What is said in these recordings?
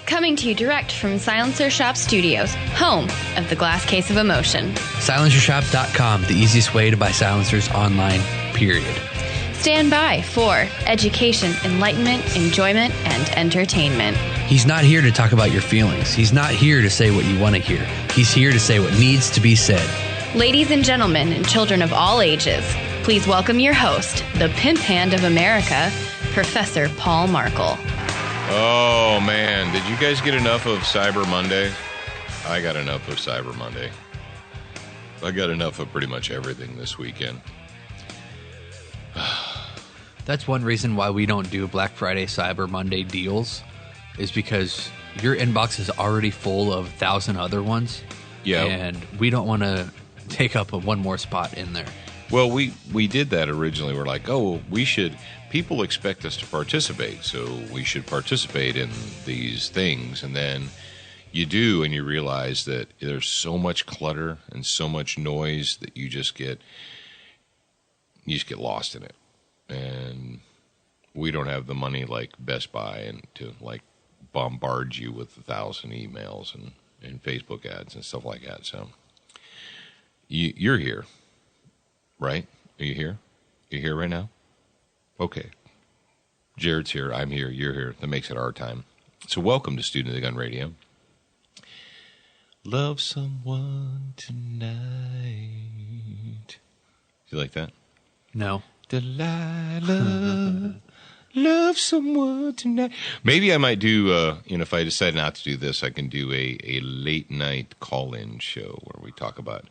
Coming to you direct from Silencer Shop Studios, home of the Glass Case of Emotion. SilencerShop.com, the easiest way to buy silencers online, period. Stand by for education, enlightenment, enjoyment, and entertainment. He's not here to talk about your feelings. He's not here to say what you want to hear. He's here to say what needs to be said. Ladies and gentlemen, and children of all ages, please welcome your host, the pimp hand of America, Professor Paul Markle. Oh, man. Did you guys get enough of Cyber Monday? I got enough of Cyber Monday. I got enough of pretty much everything this weekend. That's one reason why we don't do Black Friday, Cyber Monday deals, is because your inbox is already full of 1,000 other ones. Yeah. And we don't want to take up one more spot in there. Well, we did that originally. We're like, oh, we should. People expect us to participate, so we should participate in these things. And then you do, and you realize that there's so much clutter and so much noise that you just get lost in it. And we don't have the money like Best Buy and to like bombard you with 1,000 emails and Facebook ads and stuff like that. So you're here. Right? Are you here? You here right now? Okay. Jared's here. I'm here. You're here. That makes it our time. So welcome to Student of the Gun Radio. Love someone tonight. Do you like that? No. Delilah, love someone tonight. Maybe I might do, if I decide not to do this, I can do a late night call-in show where we talk about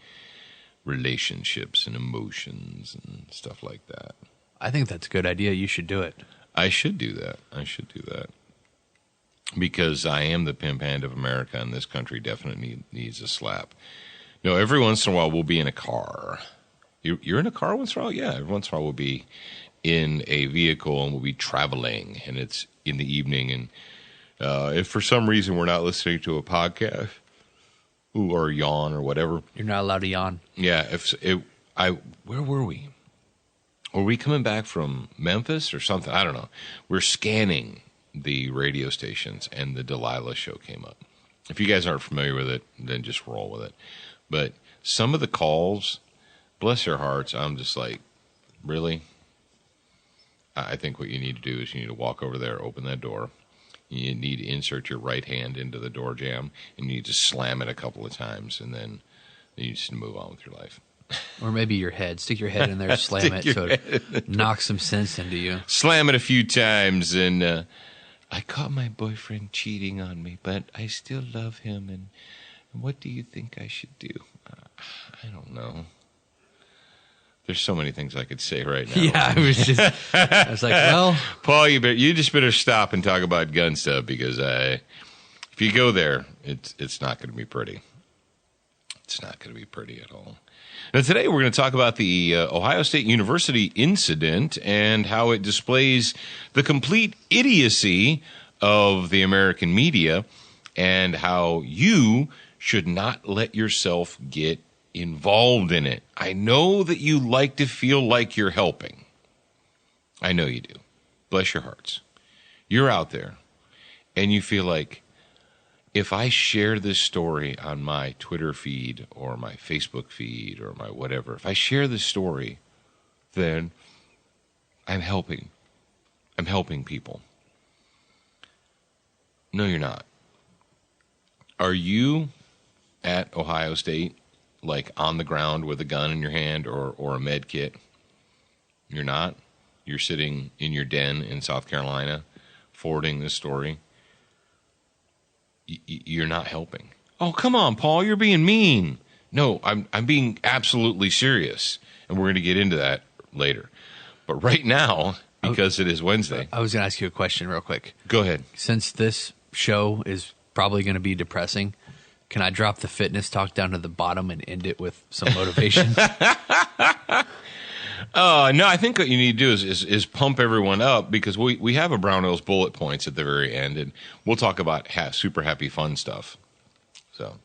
relationships and emotions and stuff like that. I think that's a good idea. You should do it. I should do that. Because I am the pimp hand of America, and this country definitely needs a slap. No, every once in a while we'll be in a car. You're in a car once in a while? Yeah, every once in a while we'll be in a vehicle and we'll be traveling, and it's in the evening. And if for some reason we're not listening to a podcast, or yawn or whatever. You're not allowed to yawn. Yeah. Where were we? Were we coming back from Memphis or something? I don't know. We're scanning the radio stations and the Delilah show came up. If you guys aren't familiar with it, then just roll with it. But some of the calls, bless their hearts, I'm just like, really? I think what you need to do is you need to walk over there, open that door. You need to insert your right hand into the door jamb, and you need to slam it a couple of times, and then you just move on with your life. Or maybe your head. Stick your head in there, slam it so it knocks some sense into you. Slam it a few times, and I caught my boyfriend cheating on me, but I still love him, and what do you think I should do? I don't know. There's so many things I could say right now. Yeah, I was like, well, Paul, you just better stop and talk about gun stuff because if you go there, it's not going to be pretty. It's not going to be pretty at all. Now today we're going to talk about the Ohio State University incident and how it displays the complete idiocy of the American media and how you should not let yourself get involved in it. I know that you like to feel like you're helping. I know you do. Bless your hearts. You're out there and you feel like if I share this story on my Twitter feed or my Facebook feed or my whatever, if I share this story, then I'm helping. I'm helping people. No, you're not. Are you at Ohio State, like on the ground with a gun in your hand or a med kit? You're not. You're sitting in your den in South Carolina forwarding this story. You're not helping. Oh, come on, Paul, you're being mean. No, I'm being absolutely serious, and we're going to get into that later. But right now, because it is Wednesday. I was going to ask you a question real quick. Go ahead. Since this show is probably going to be depressing, can I drop the fitness talk down to the bottom and end it with some motivation? No, I think what you need to do is pump everyone up because we have a Brownell's bullet points at the very end, and we'll talk about super happy fun stuff. So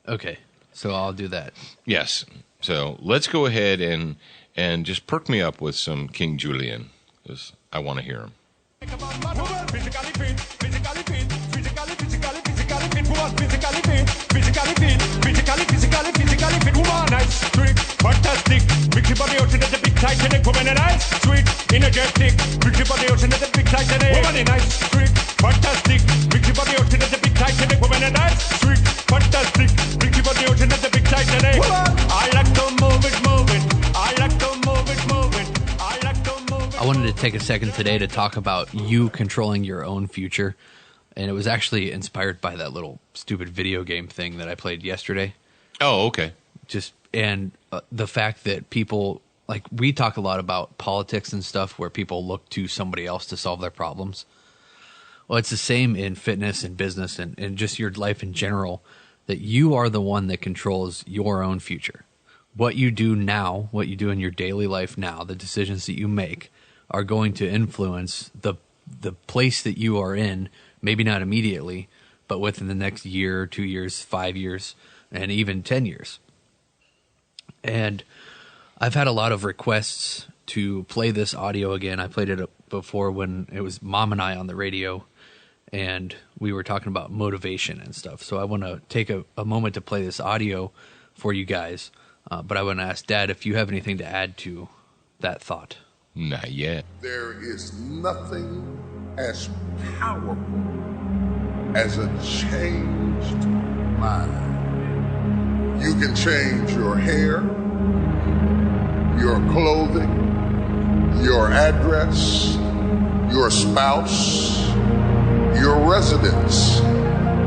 okay, so I'll do that. Yes. So let's go ahead and just perk me up with some King Julian because I want to hear him. Titanic, woman and ice, sweet, energetic, pretty for the ocean at the big Titanic, woman and ice, sweet, fantastic, pretty for the ocean at the big Titanic, woman and ice, sweet, fantastic, pretty for the ocean at the big Titanic. I like to move it, move it. I like to move it, move it. I like to move it. I wanted to take a second today to talk about you controlling your own future. And it was actually inspired by that little stupid video game thing that I played yesterday. Oh, okay. The fact that people, like, we talk a lot about politics and stuff where people look to somebody else to solve their problems. Well, it's the same in fitness and business and just your life in general, that you are the one that controls your own future. What you do now, what you do in your daily life now, the decisions that you make are going to influence the place that you are in, maybe not immediately, but within the next year, 2 years, 5 years, and even 10 years. And I've had a lot of requests to play this audio again. I played it before when it was Mom and I on the radio, and we were talking about motivation and stuff. So I want to take a moment to play this audio for you guys. But I want to ask Dad if you have anything to add to that thought. Not yet. There is nothing as powerful as a changed mind. You can change your hair, your clothing, your address, your spouse, your residence.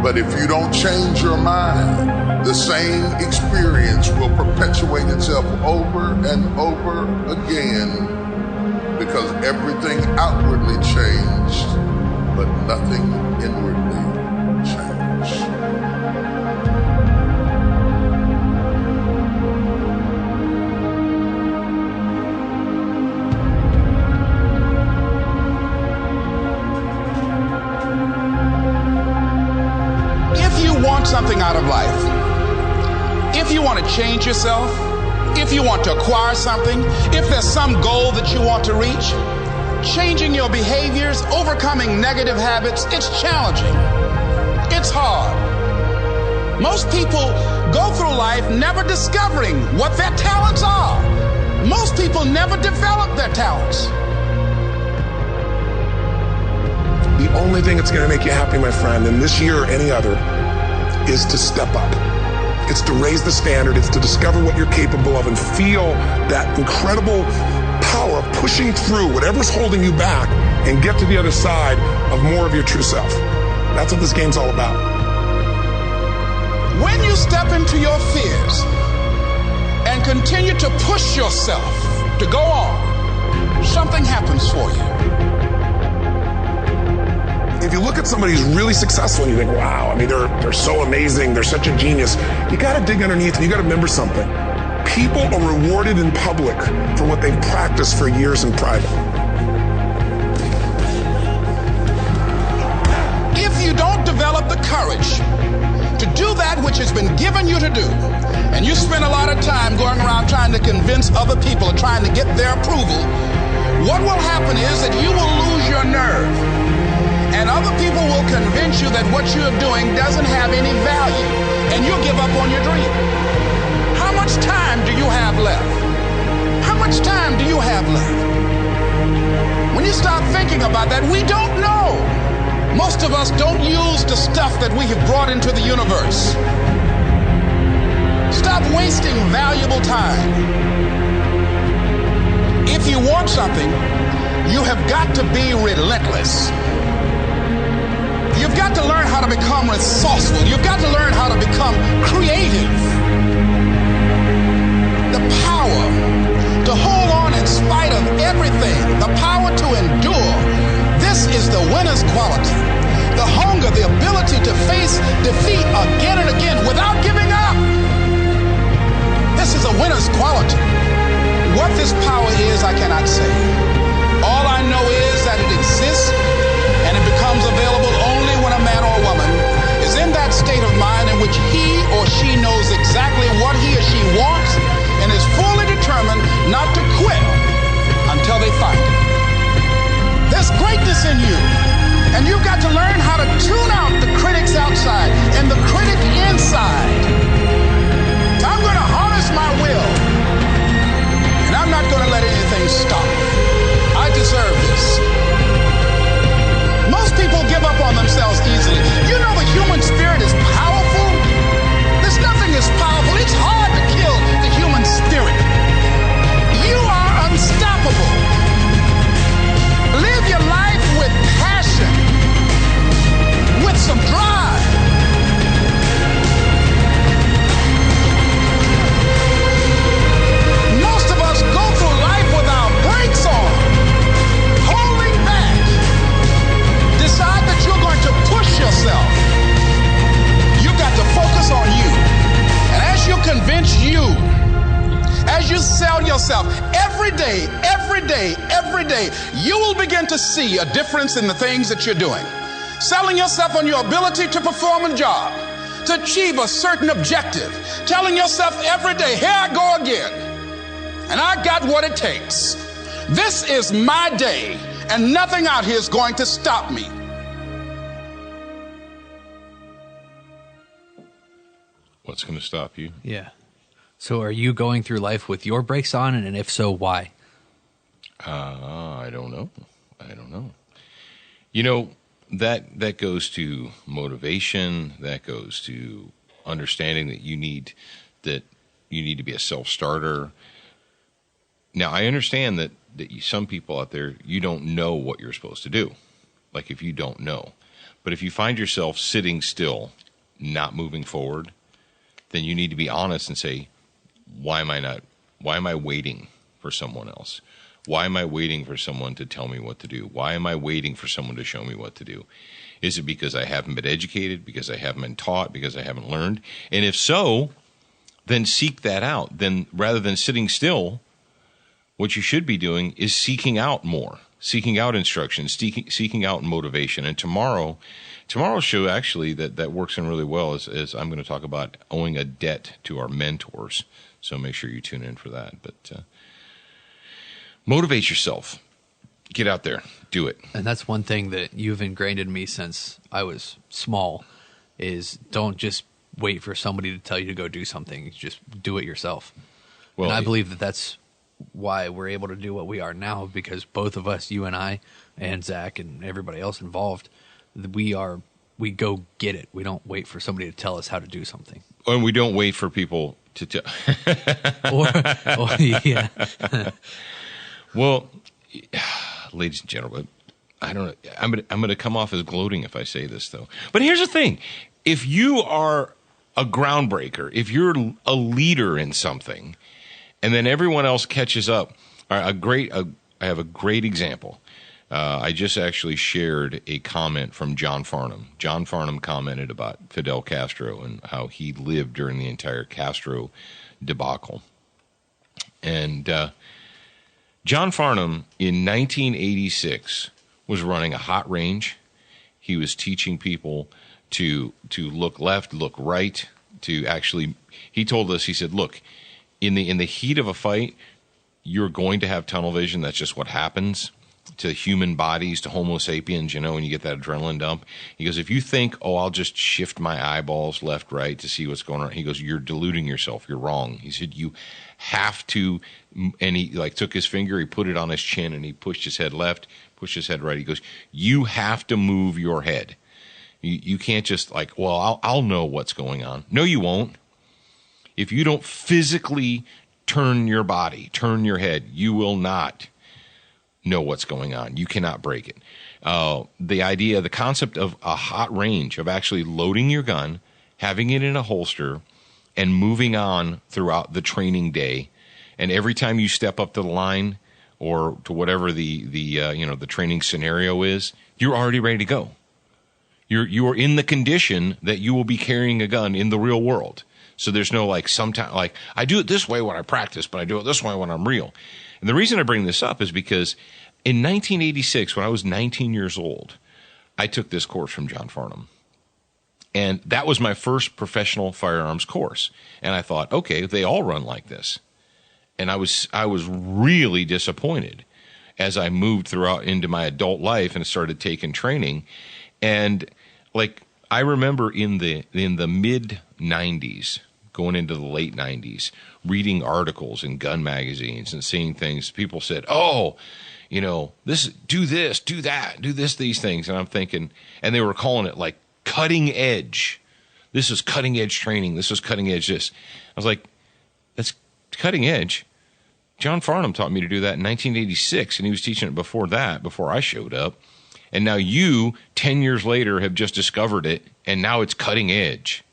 But if you don't change your mind, the same experience will perpetuate itself over and over again, because everything outwardly changed, but nothing inwardly changed. If you want something out of life, if you want to change yourself, if you want to acquire something, if there's some goal that you want to reach, changing your behaviors, overcoming negative habits, it's challenging. It's hard. Most people go through life never discovering what their talents are. Most people never develop their talents. The only thing that's going to make you happy, my friend, in this year or any other, is to step up. It's to raise the standard. It's to discover what you're capable of and feel that incredible power of pushing through whatever's holding you back and get to the other side of more of your true self. That's what this game's all about. When you step into your fears and continue to push yourself to go on, something happens for you. If you look at somebody who's really successful and you think, wow, I mean, they're so amazing, they're such a genius, you got to dig underneath and you got to remember something. People are rewarded in public for what they've practiced for years in private. If you don't develop the courage to do that which has been given you to do, and you spend a lot of time going around trying to convince other people or trying to get their approval, what will happen is that you will lose your nerve. And other people will convince you that what you're doing doesn't have any value, and you'll give up on your dream. How much time do you have left? How much time do you have left? When you start thinking about that, we don't know. Most of us don't use the stuff that we have brought into the universe. Stop wasting valuable time. If you want something, you have got to be relentless. You've got to learn how to become resourceful. You've got to learn how to become creative. The power to hold on in spite of everything. The power to endure. This is the winner's quality. The hunger, the ability to face defeat again and again without giving up. This is a winner's quality. What this power is, I cannot say. All I know is that it exists, and it becomes available only when a man or a woman is in that state of mind in which he or she knows exactly what he or she wants and is fully determined not to quit until they find it. There's greatness in you, and you've got to learn how to tune out the critics outside and the critic inside. I'm going to harness my will, and I'm not going to let anything yourself every day, you will begin to see a difference in the things that you're doing. Selling yourself on your ability to perform a job, to achieve a certain objective. Telling yourself every day, here I go again. And I got what it takes. This is my day, and nothing out here is going to stop me. What's going to stop you? Yeah. So are you going through life with your brakes on, and if so, why? I don't know. You know, that goes to motivation. That goes to understanding that you need to be a self-starter. Now, I understand that some people out there, you don't know what you're supposed to do. Like if you don't know. But if you find yourself sitting still, not moving forward, then you need to be honest and say, why am I waiting for someone else? Why am I waiting for someone to tell me what to do? Why am I waiting for someone to show me what to do? Is it because I haven't been educated, because I haven't been taught, because I haven't learned? And if so, then seek that out. Then rather than sitting still, what you should be doing is seeking out more, seeking out instruction, seeking out motivation. And tomorrow's show actually that works in really well is I'm going to talk about owing a debt to our mentors. So make sure you tune in for that. But motivate yourself. Get out there. Do it. And that's one thing that you've ingrained in me since I was small is don't just wait for somebody to tell you to go do something. Just do it yourself. Well, and I believe that that's why we're able to do what we are now, because both of us, you and I and Zach and everybody else involved, we go get it. We don't wait for somebody to tell us how to do something. And we don't wait for people to tell. Yeah. Well, ladies and gentlemen, I don't know. I'm going to come off as gloating if I say this, though. But here's the thing. If you are a groundbreaker, if you're a leader in something, and then everyone else catches up, I have a great example. I just actually shared a comment from John Farnham. John Farnham commented about Fidel Castro and how he lived during the entire Castro debacle. And John Farnham, in 1986, was running a hot range. He was teaching people to look left, look right, to actually, he told us, he said, look, in the heat of a fight, you're going to have tunnel vision. That's just what happens to human bodies, to Homo sapiens, when you get that adrenaline dump. He goes, if you think, I'll just shift my eyeballs left, right to see what's going on. He goes, you're deluding yourself. You're wrong. He said, you have to, and he took his finger, he put it on his chin and he pushed his head left, pushed his head right. He goes, you have to move your head. You can't just I'll know what's going on. No, you won't. If you don't physically turn your body, turn your head, you will not know what's going on. You cannot break it. The concept of a hot range, of actually loading your gun, having it in a holster, and moving on throughout the training day. And every time you step up to the line or to whatever the training scenario is, you're already ready to go. You are in the condition that you will be carrying a gun in the real world. So there's no sometimes I do it this way when I practice, but I do it this way when I'm real. And the reason I bring this up is because in 1986, when I was 19 years old, I took this course from John Farnham. And that was my first professional firearms course. And I thought, okay, they all run like this. And I was really disappointed as I moved throughout into my adult life and started taking training. And I remember in the mid 90s, going into the late 90s, reading articles in gun magazines and seeing things. People said, do this, do that, do these things. And I'm thinking, and they were calling it cutting edge. This is cutting edge training. This is cutting edge this. I was like, that's cutting edge. John Farnham taught me to do that in 1986, and he was teaching it before I showed up. And now you, 10 years later, have just discovered it, and now it's cutting edge.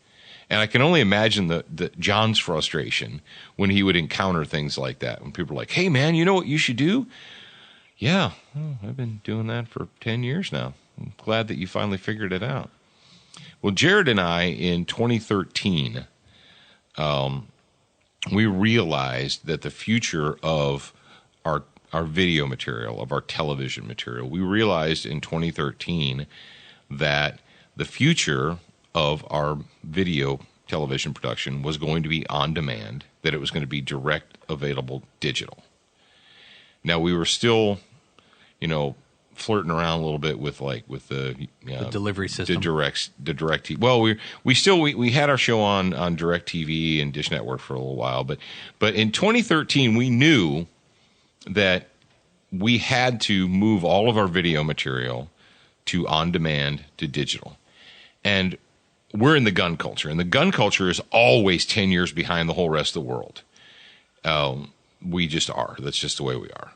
And I can only imagine the John's frustration when he would encounter things like that. When people are like, hey, man, you know what you should do? Yeah, I've been doing that for 10 years now. I'm glad that you finally figured it out. Well, Jared and I, in 2013, we realized that the future of our video material, of our television material, we realized in 2013 that the future of our video television production was going to be on demand, that it was going to be direct available digital. Now, we were still, flirting around a little bit with the delivery system, the direct TV. Well, we had our show on Direct TV and Dish Network for a little while, but in 2013 we knew that we had to move all of our video material to on demand to digital, and we're in the gun culture, and the gun culture is always 10 years behind the whole rest of the world. We just are. That's just the way we are.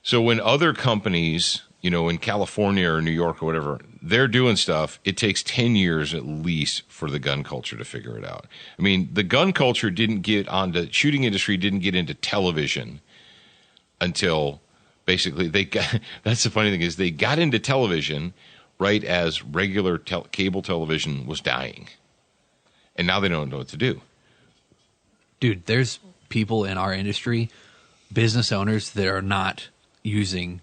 So when other companies, in California or New York or whatever, they're doing stuff, it takes 10 years at least for the gun culture to figure it out. I mean, the gun culture shooting industry didn't get into television until basically that's the funny thing is they got into television right as regular cable television was dying. And now they don't know what to do. Dude, there's people in our industry, business owners that are not using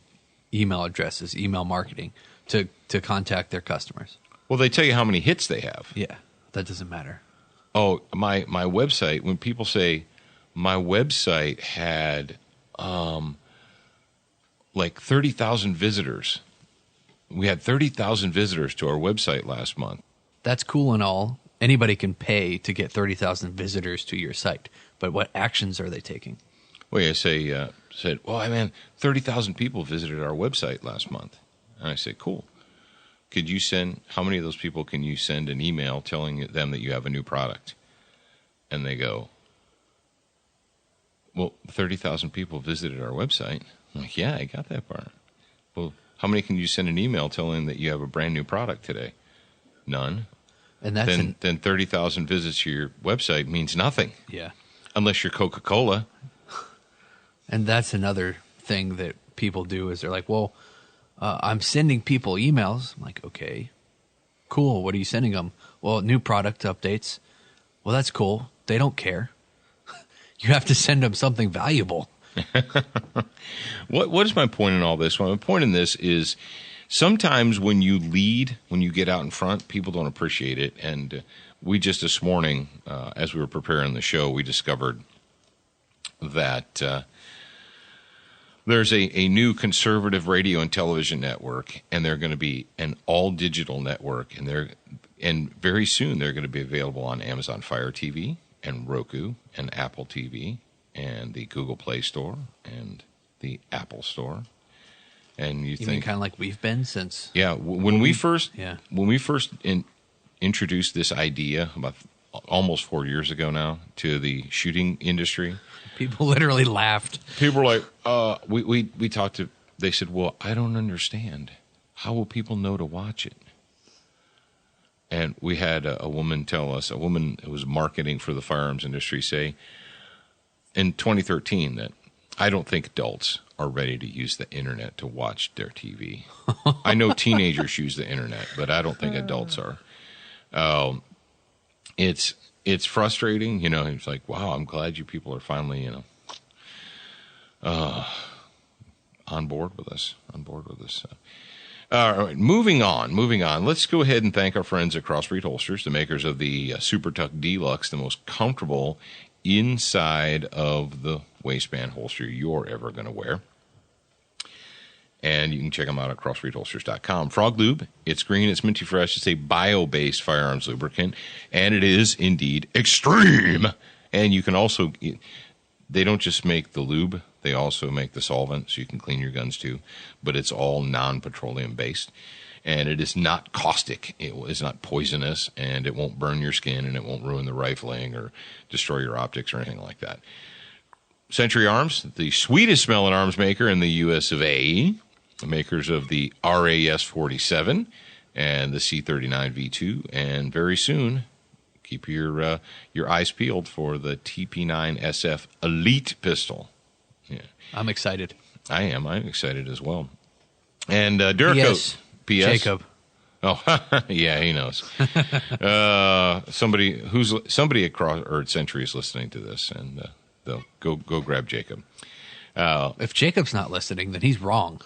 email addresses, email marketing to contact their customers. Well, they tell you how many hits they have. Yeah, that doesn't matter. Oh, my website, when people say my website had 30,000 visitors. We had 30,000 visitors to our website last month. That's cool and all. Anybody can pay to get 30,000 visitors to your site, but what actions are they taking? Well, I said, well, man, 30,000 people visited our website last month. And I said, cool. How many of those people can you send an email telling them that you have a new product? And they go, well, 30,000 people visited our website. I'm like, yeah, I got that part. Well, how many can you send an email telling them that you have a brand new product today? None. And that's then 30,000 visits to your website means nothing. Yeah. Unless you're Coca-Cola. And that's another thing that people do is they're like, well, I'm sending people emails. I'm like, okay, cool. What are you sending them? Well, new product updates. Well, that's cool. They don't care. You have to send them something valuable. What is my point in all this? Well, my point in this is sometimes when you lead, when you get out in front, people don't appreciate it. And we just this morning, as we were preparing the show, we discovered that there's a new conservative radio and television network, and they're going to be an all-digital network, and very soon they're going to be available on Amazon Fire TV and Roku and Apple TV and the Google Play Store and the Apple Store. And you think mean kind of like we've been since? Yeah, when we first introduced this idea about almost 4 years ago now to the shooting industry. People literally laughed. People were like, we talked to, they said, well, I don't understand. How will people know to watch it? And we had a woman tell us, a woman who was marketing for the firearms industry say in 2013 that I don't think adults are ready to use the internet to watch their TV. I know teenagers use the internet, but I don't think adults are. It's frustrating, It's like, wow, I'm glad you people are finally, on board with us. All right, moving on. Let's go ahead and thank our friends at Crossbreed Holsters, the makers of the Super Tuck Deluxe, the most comfortable inside of the waistband holster you're ever going to wear. And you can check them out at crossbreedholsters.com. Frog Lube, it's green, it's minty fresh, it's a bio-based firearms lubricant, and it is indeed extreme. And you can also, they don't just make the lube, they also make the solvent, so you can clean your guns too, but it's all non-petroleum based. And it is not caustic, it is not poisonous, and it won't burn your skin, and it won't ruin the rifling or destroy your optics or anything like that. Century Arms, the sweetest smelling arms maker in the U.S. of A., makers of the RAS-47 and the C-39 V2, and very soon, keep your eyes peeled for the TP9 SF Elite pistol. Yeah, I'm excited. I am. I'm excited as well. And Duracoat. P.S. Jacob. Oh, yeah, he knows. Somebody across Earth Century is listening to this, and they'll go grab Jacob. If Jacob's not listening, then he's wrong.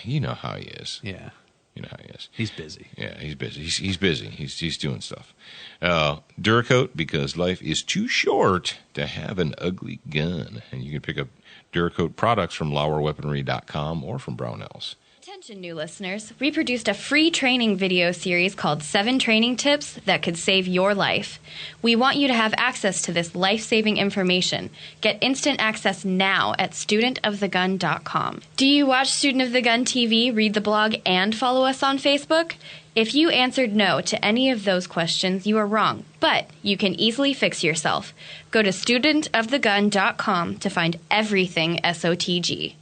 You know how he is. Yeah. You know how he is. He's busy. Yeah, he's busy. He's busy. He's doing stuff. Duracoat, because life is too short to have an ugly gun. And you can pick up Duracoat products from LauerWeaponry.com or from Brownells. Attention, new listeners. We produced a free training video series called 7 Training Tips That Could Save Your Life. We want you to have access to this life-saving information. Get instant access now at studentofthegun.com. Do you watch Student of the Gun TV, read the blog, and follow us on Facebook? If you answered no to any of those questions, you are wrong, but you can easily fix yourself. Go to studentofthegun.com to find everything SOTG.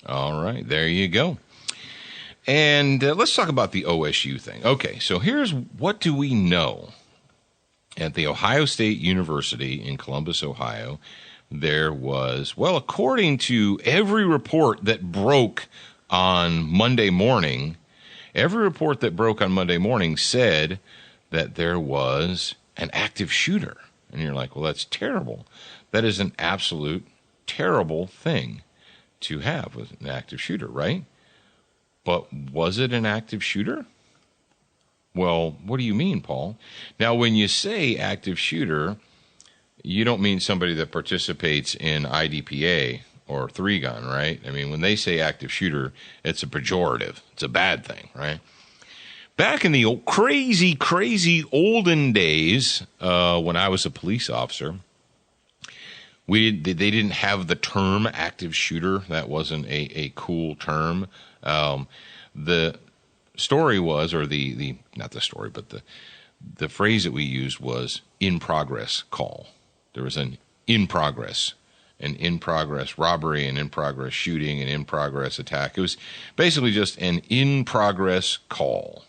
All right, there you go. And let's talk about the OSU thing. Okay, so here's what do we know. At the Ohio State University in Columbus, Ohio, there was, well, according to every report that broke on Monday morning, said that there was an active shooter. And you're like, well, that's terrible. That is an absolute terrible thing to have, with an active shooter, right? But was it an active shooter? Well, what do you mean, Paul? Now, when you say active shooter, you don't mean somebody that participates in IDPA or 3-gun, right? I mean, when they say active shooter, it's a pejorative. It's a bad thing, right? Back in the old, crazy olden days, when I was a police officer, they didn't have the term active shooter. That wasn't a cool term. The story was, or not the story, but the phrase that we used was in progress call. There was an in progress robbery, an in progress shooting, an in progress attack. It was basically just an in progress call.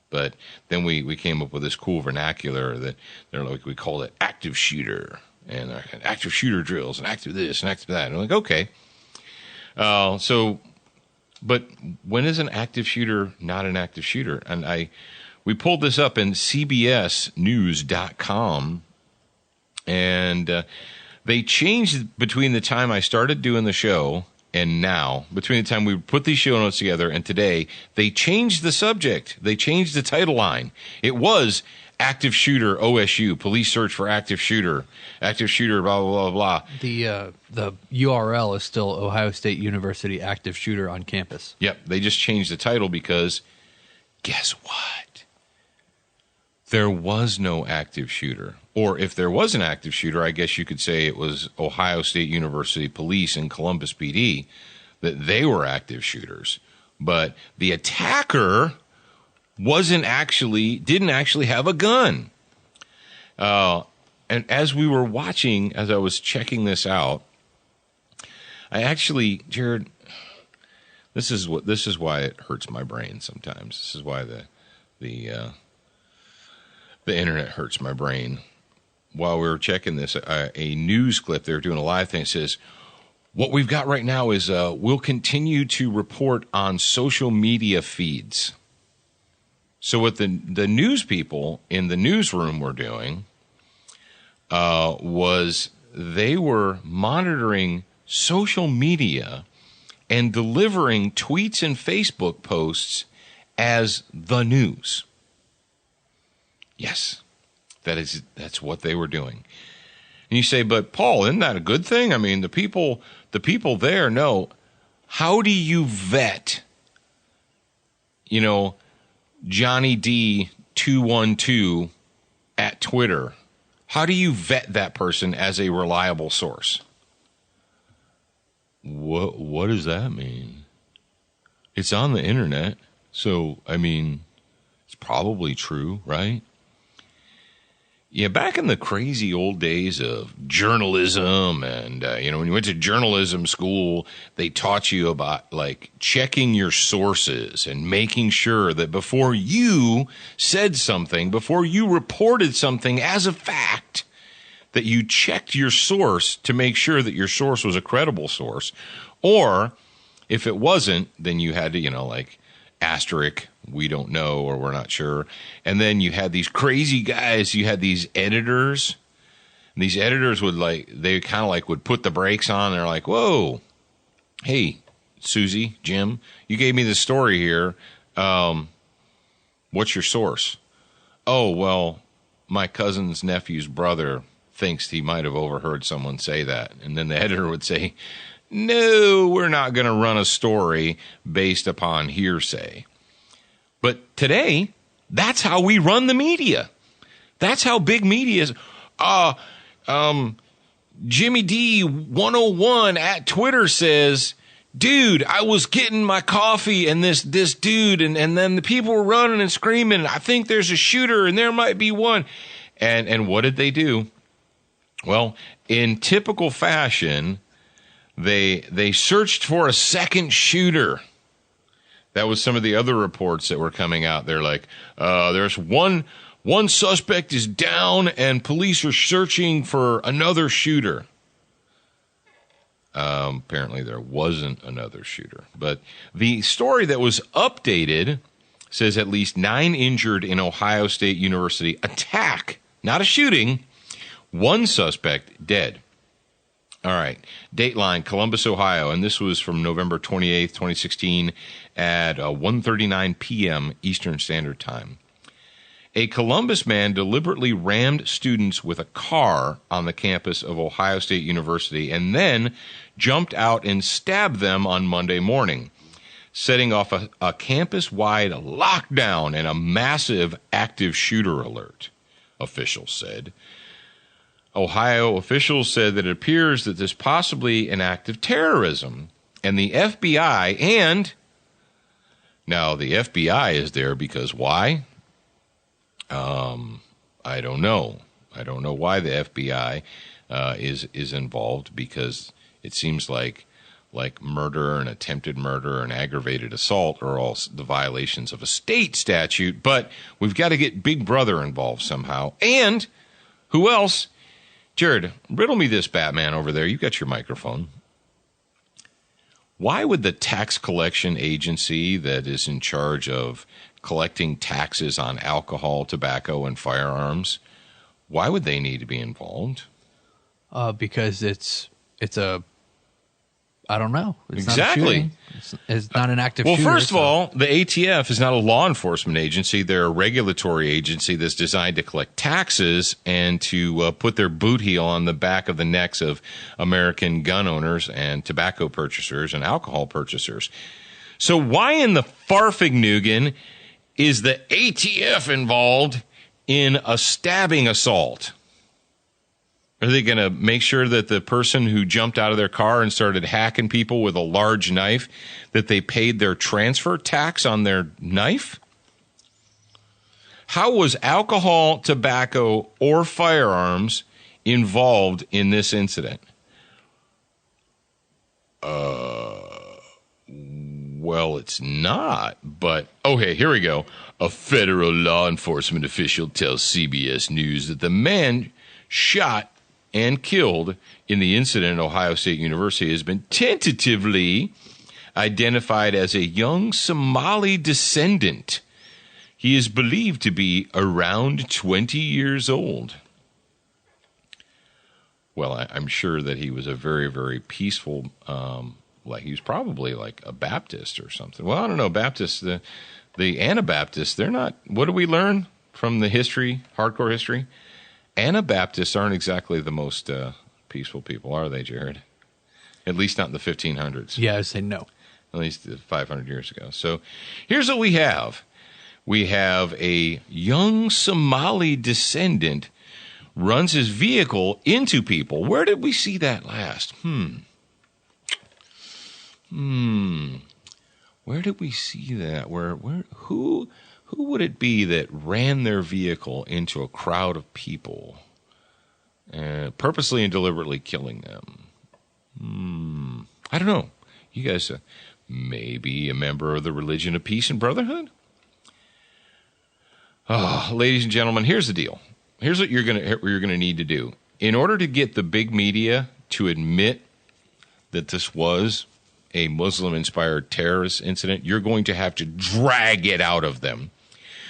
But then we came up with this cool vernacular that we called it active shooter, and active shooter drills, and active this and active that. And I'm like, okay. But when is an active shooter not an active shooter? And we pulled this up in CBSNews.com, and they changed between the time I started doing the show and now, between the time we put these show notes together and today, they changed the subject. They changed the title line. It was active shooter OSU, police search for active shooter, blah, blah, blah, blah. The URL is still Ohio State University active shooter on campus. Yep, they just changed the title because guess what? There was no active shooter. Or if there was an active shooter, I guess you could say it was Ohio State University Police and Columbus PD, that they were active shooters. But the attacker didn't actually have a gun. And as we were watching, as I was checking this out, Jared, this is why it hurts my brain sometimes. This is why the internet hurts my brain. While we were checking this, a news clip, they were doing a live thing. It says, what we've got right now is we'll continue to report on social media feeds. So what the news people in the newsroom were doing was they were monitoring social media and delivering tweets and Facebook posts as the news. Yes, that's what they were doing. And you say, but Paul, isn't that a good thing? I mean, the people there know. How do you vet, Johnny D 212 at Twitter? How do you vet that person as a reliable source? What does that mean? It's on the internet, so I mean, it's probably true, right? Yeah, back in the crazy old days of journalism and, when you went to journalism school, they taught you about, checking your sources and making sure that before you said something, before you reported something as a fact, that you checked your source to make sure that your source was a credible source. Or if it wasn't, then you had to, asterisk, we don't know or we're not sure. And then you had these crazy guys, you had these editors. And these editors would would put the brakes on. They're like, whoa, hey, Susie, Jim, you gave me this story here. What's your source? Oh, well, my cousin's nephew's brother thinks he might have overheard someone say that. And then the editor would say, no, we're not going to run a story based upon hearsay. But today, that's how we run the media. That's how big media is. Jimmy D 101 at Twitter says, dude, I was getting my coffee and this dude, and then the people were running and screaming, I think there's a shooter and there might be one. And what did they do? Well, in typical fashion, they searched for a second shooter. That was some of the other reports that were coming out. They're like, there's one suspect is down and police are searching for another shooter. Apparently there wasn't another shooter. But the story that was updated says at least 9 injured in Ohio State University attack, not a shooting, 1 suspect dead. All right, Dateline, Columbus, Ohio, and this was from November 28th, 2016 at 1:39 p.m. Eastern Standard Time. A Columbus man deliberately rammed students with a car on the campus of Ohio State University and then jumped out and stabbed them on Monday morning, setting off a campus-wide lockdown and a massive active shooter alert, officials said. Ohio officials said that it appears that there's possibly an act of terrorism, and the FBI now the FBI is there because why? I don't know. I don't know why the FBI is involved, because it seems like murder and attempted murder and aggravated assault are all the violations of a state statute, but we've got to get Big Brother involved somehow. And who else? Jared, riddle me this, Batman, over there. You got your microphone. Why would the tax collection agency that is in charge of collecting taxes on alcohol, tobacco, and firearms, why would they need to be involved? Because it's a, I don't know. It's exactly. It's not an active shooter. Well, first of all, the ATF is not a law enforcement agency. They're a regulatory agency that's designed to collect taxes and to put their boot heel on the back of the necks of American gun owners and tobacco purchasers and alcohol purchasers. So why in the farfignugan is the ATF involved in a stabbing assault? Are they going to make sure that the person who jumped out of their car and started hacking people with a large knife, that they paid their transfer tax on their knife? How was alcohol, tobacco, or firearms involved in this incident? Well, it's not, but, okay, here we go. A federal law enforcement official tells CBS News that the man shot and killed in the incident at Ohio State University has been tentatively identified as a young Somali descendant. He is believed to be around 20 years old. Well, I'm sure that he was a very, very peaceful, he was probably like a Baptist or something. Well, I don't know, Baptists, the Anabaptists, they're not, what do we learn from the history, hardcore history? Anabaptists aren't exactly the most peaceful people, are they, Jared? At least not in the 1500s. Yeah, I would say no. At least 500 years ago. So here's what we have. We have a young Somali descendant runs his vehicle into people. Where did we see that last? Where did we see that? Who would it be that ran their vehicle into a crowd of people, purposely and deliberately killing them? I don't know. You guys maybe a member of the religion of peace and brotherhood? Oh, ladies and gentlemen, here's the deal. Here's what you're gonna need to do in order to get the big media to admit that this was a Muslim-inspired terrorist incident, you're going to have to drag it out of them.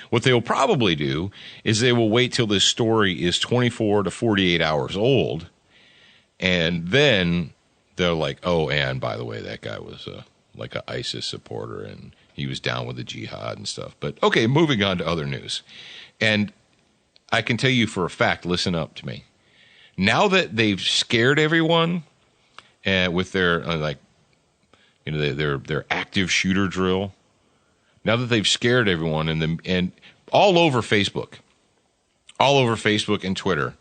What they will probably do is they will wait till this story is 24 to 48 hours old, and then they're like, oh, and by the way, that guy was like an ISIS supporter, and he was down with the jihad and stuff. But, okay, moving on to other news. And I can tell you for a fact, listen up to me. Now that they've scared everyone with their, their active shooter drill, now that they've scared everyone and all over Facebook and Twitter,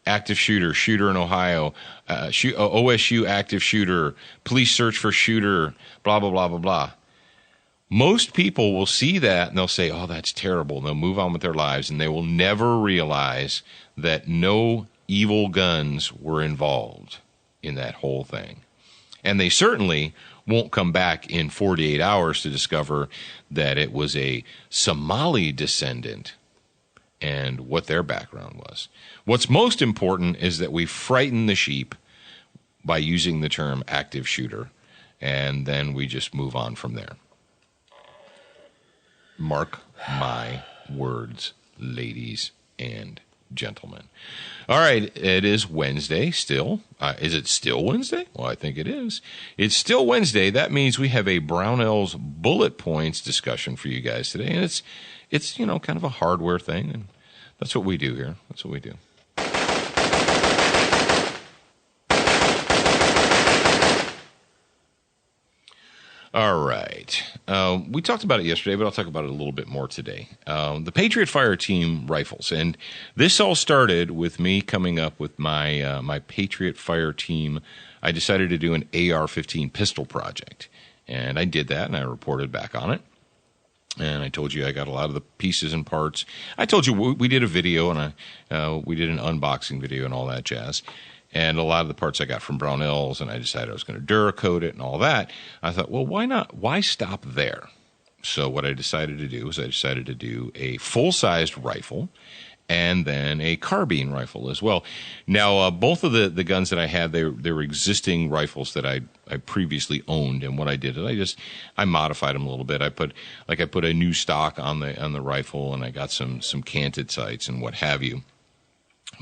active shooter in Ohio, OSU active shooter, police search for shooter, blah, blah, blah, blah, blah. Most people will see that and they'll say, oh, that's terrible. And they'll move on with their lives, and they will never realize that no evil guns were involved in that whole thing. And they certainly won't come back in 48 hours to discover that it was a Somali descendant and what their background was. What's most important is that we frighten the sheep by using the term active shooter, and then we just move on from there. Mark my words, ladies and gentlemen. All right, it is Wednesday still. Is it still Wednesday? Well, I think it is. It's still Wednesday. That means we have a Brownell's bullet points discussion for you guys today, and it's kind of a hardware thing, and that's what we do here. That's what we do. All right. We talked about it yesterday, but I'll talk about it a little bit more today. The Patriot Fire Team rifles. And this all started with me coming up with my Patriot Fire Team. I decided to do an AR-15 pistol project. And I did that, and I reported back on it. And I told you I got a lot of the pieces and parts. I told you we did a video, and we did an unboxing video and all that jazz. And a lot of the parts I got from Brownells, and I decided I was going to Duracoat it and all that. I thought, well, why not? Why stop there? So what I decided to do was I decided to do a full-sized rifle and then a carbine rifle as well. Now, both of the guns that I had, they were existing rifles that I previously owned. And what I did is I modified them a little bit. I put a new stock on the rifle, and I got some canted sights and what have you.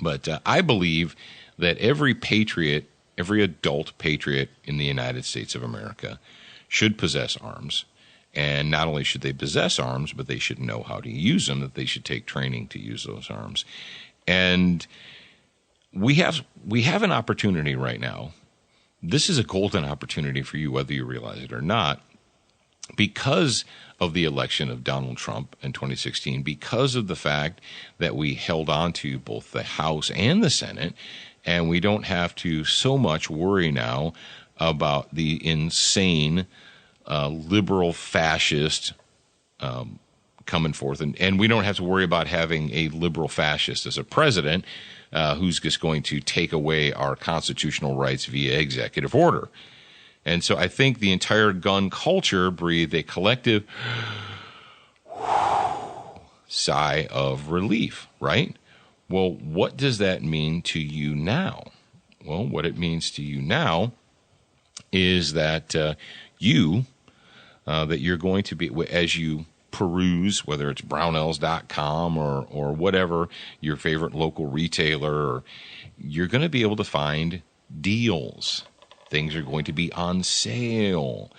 But I believe that every patriot, every adult patriot in the United States of America should possess arms. And not only should they possess arms, but they should know how to use them, that they should take training to use those arms. And we have an opportunity right now. This is a golden opportunity for you, whether you realize it or not, because of the election of Donald Trump in 2016, because of the fact that we held on to both the House and the Senate, and we don't have to so much worry now about the insane liberal fascist coming forth. And we don't have to worry about having a liberal fascist as a president who's just going to take away our constitutional rights via executive order. And so I think the entire gun culture breathed a collective sigh of relief, right? Well, what does that mean to you now? Well, what it means to you now is that that you're going to be, as you peruse, whether it's brownells.com or whatever, your favorite local retailer, you're going to be able to find deals. Things are going to be on sale.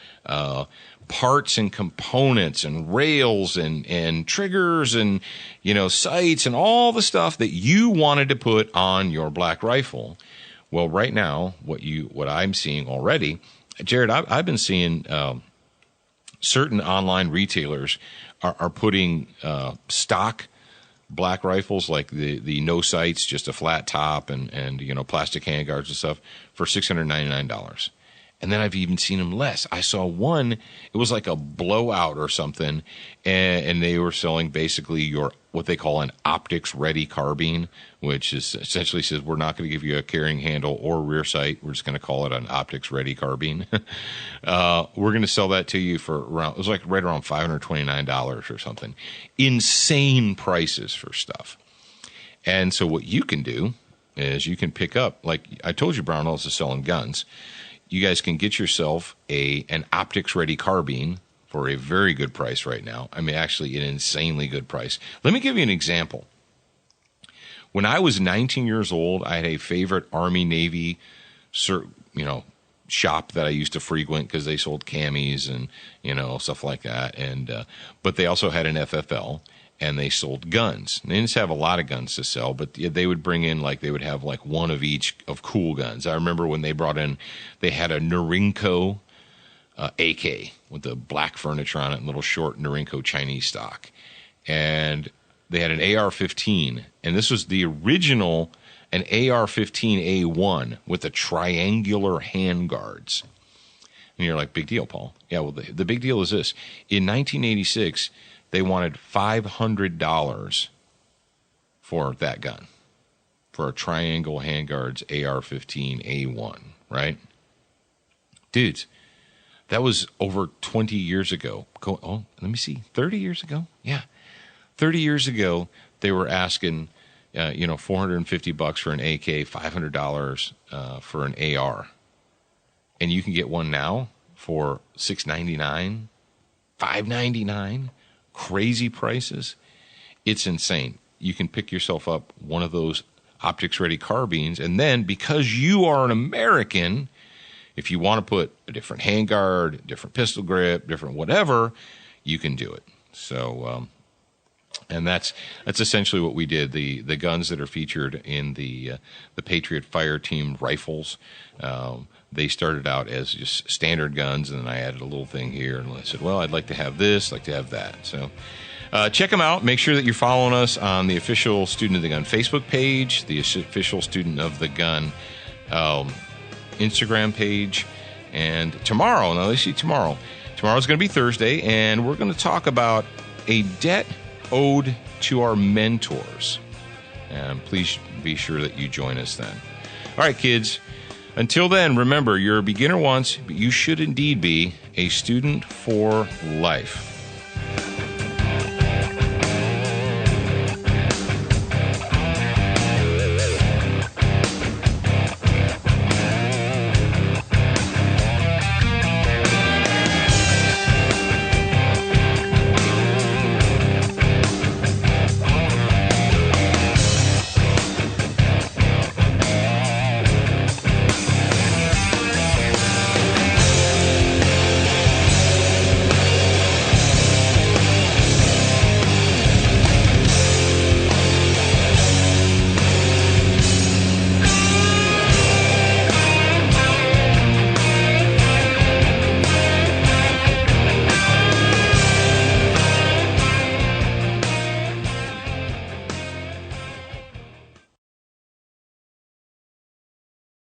Parts and components and rails and triggers and, sights and all the stuff that you wanted to put on your black rifle. Well, right now, what I'm seeing already, Jared, I've been seeing certain online retailers are putting stock black rifles, like the no sights, just a flat top and plastic handguards and stuff, for $699. And then I've even seen them less. I saw one, it was like a blowout or something, and they were selling basically what they call an optics-ready carbine, which is essentially says we're not going to give you a carrying handle or rear sight. We're just going to call it an optics-ready carbine. We're going to sell that to you for it was like right around $529 or something. Insane prices for stuff. And so what you can do is you can pick up, like I told you, Brownells is selling guns. you guys can get yourself an optics-ready carbine for a very good price right now. I mean, actually, an insanely good price. Let me give you an example. When I was 19 years old, I had a favorite Army-Navy, shop that I used to frequent because they sold camis and, stuff like that. And but they also had an FFL, and they sold guns. They didn't have a lot of guns to sell, but they would bring in, they would have one of each of cool guns. I remember when they brought in, they had a Norinco AK with the black furniture on it, and little short Norinco Chinese stock. And they had an AR-15, and this was the original, an AR-15A1 with the triangular handguards. And you're like, big deal, Paul. Yeah, well, the big deal is this. In 1986, they wanted $500 for that gun, for a triangle handguards AR-15A1, right? Dudes, that was over 20 years ago. Let me see, 30 years ago? Yeah. 30 years ago, they were asking, $450 for an AK, $500 for an AR. And you can get one now for $699, $599, crazy prices. It's insane. You can pick yourself up one of those optics-ready carbines, and then because you are an American, if you want to put a different handguard, different pistol grip, different whatever, you can do it. So, and that's essentially what we did. The guns that are featured in the Patriot Fire Team rifles, they started out as just standard guns, and then I added a little thing here, and I said, well, I'd like to have this, like to have that. So check them out. Make sure that you're following us on the official Student of the Gun Facebook page, the official Student of the Gun Instagram page. And tomorrow's going to be Thursday, and we're going to talk about a debt owed to our mentors. And please be sure that you join us then. All right, kids. Until then, remember, you're a beginner once, but you should indeed be a student for life.